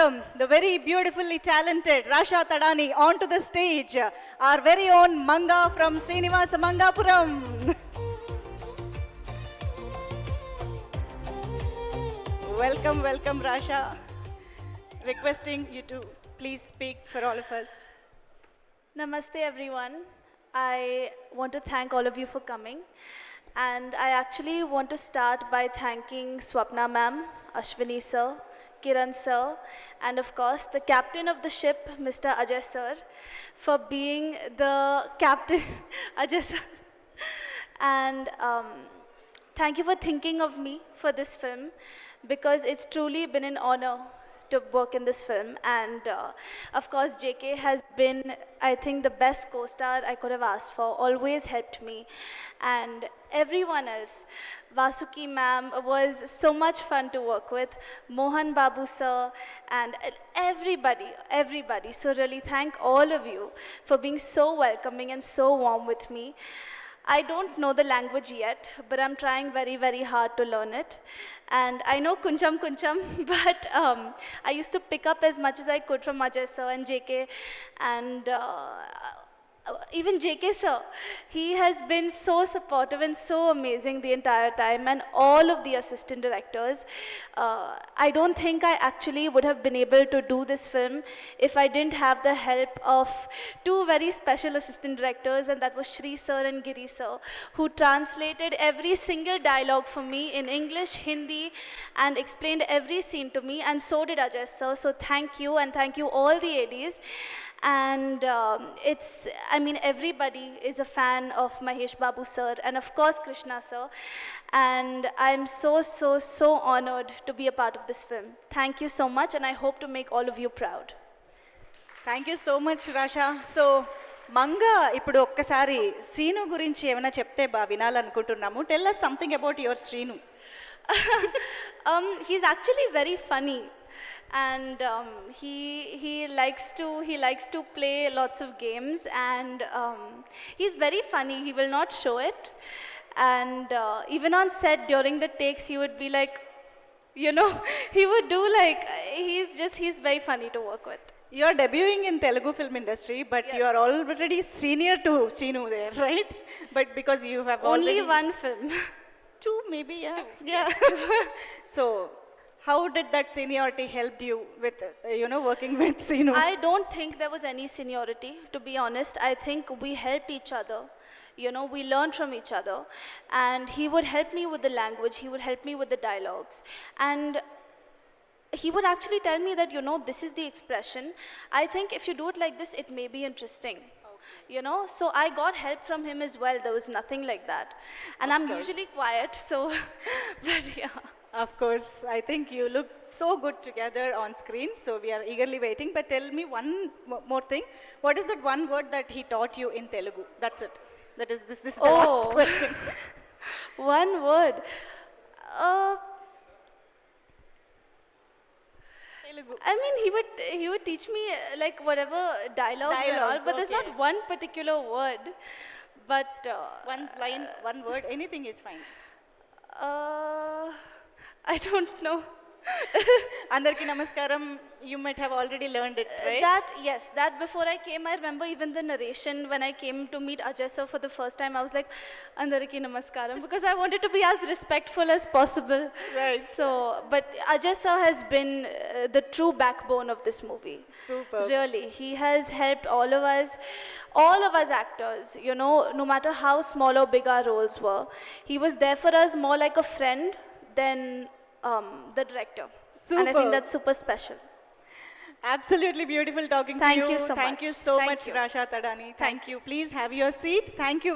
welcome the very beautifully talented Rasha Tadani onto the stage, our very own Manga from Srinivasa Mangapuram. Welcome, welcome, Rasha. Requesting you to please speak for all of us. Namaste, everyone. I want to thank all of you for coming. And I actually want to start by thanking Swapna ma'am, Ashwini sir, Kiran sir, and of course the captain of the ship, Mr. Ajay sir, for being the captain, Ajay sir. And thank you for thinking of me for this film, because it's truly been an honor to work in this film. And of course, JK has been, I think, the best co-star I could have asked for, always helped me. And everyone else, Vasuki ma'am was so much fun to work with, Mohan Babu sir, and everybody. So really thank all of you for being so welcoming and so warm with me. I don't know the language yet, but I'm trying very hard to learn it. And I know Kuncham, but I used to pick up as much as I could from Ajay sir and JK, and even JK sir. He has been so supportive and so amazing the entire time, and all of the assistant directors. I don't think I actually would have been able to do this film if I didn't have the help of two very special assistant directors, and that was Shri sir and Giri sir, who translated every single dialogue for me in English, Hindi, and explained every scene to me, and so did Ajay sir. So thank you, and thank you all the ADs. And everybody is a fan of Mahesh Babu sir, and of course Krishna sir. And I'm so honored to be a part of this film. Thank you so much, and I hope to make all of you proud. Thank you so much, Rasha. So, Manga, ఇప్పుడు ఒక్కసారి Srinu గురించి ఏమైనా చెప్తే వినాలనుకుంటున్నాము. Tell us something about your Srinu. He's actually very funny. And he likes to play lots of games, and he's very funny. He will not show it, and even on set during the takes he would be like, he would do like, he's very funny to work with. You are debuting in Telugu film industry, but yes, you are already senior to Srinu there, right? But because you have only already one film. Two maybe, yeah. Two, yeah. yes. So how did that seniority help you with, working with Srinu? I don't think there was any seniority, to be honest. I think we helped each other. We learned from each other. And he would help me with the language. He would help me with the dialogues. And he would actually tell me that, this is the expression. I think if you do it like this, it may be interesting. So I got help from him as well. There was nothing like that. And I'm usually quiet, so, but yeah. Of course, I think you look so good together on screen, so we are eagerly waiting. But tell me one more thing. What is that one word that he taught you in Telugu? That's it. This is the last question. One word. Telugu. I mean, he would teach me like whatever dialogues and all, but there's not one particular word. But one line, one word, anything is fine. I don't know. Andarki Namaskaram, you might have already learned it, right? Yes, that before I came, I remember even the narration when I came to meet Ajay sir for the first time, I was like, Andarki Namaskaram, because I wanted to be as respectful as possible. Right. So, but Ajay sir has been the true backbone of this movie. Super. Really, he has helped all of us actors, no matter how small or big our roles were. He was there for us more like a friend than the director. Super. And I think that's super special. Absolutely beautiful talking to you. Thank you so much. Thank you so much, Rasha Tadani. Thank you. Please have your seat. Thank you.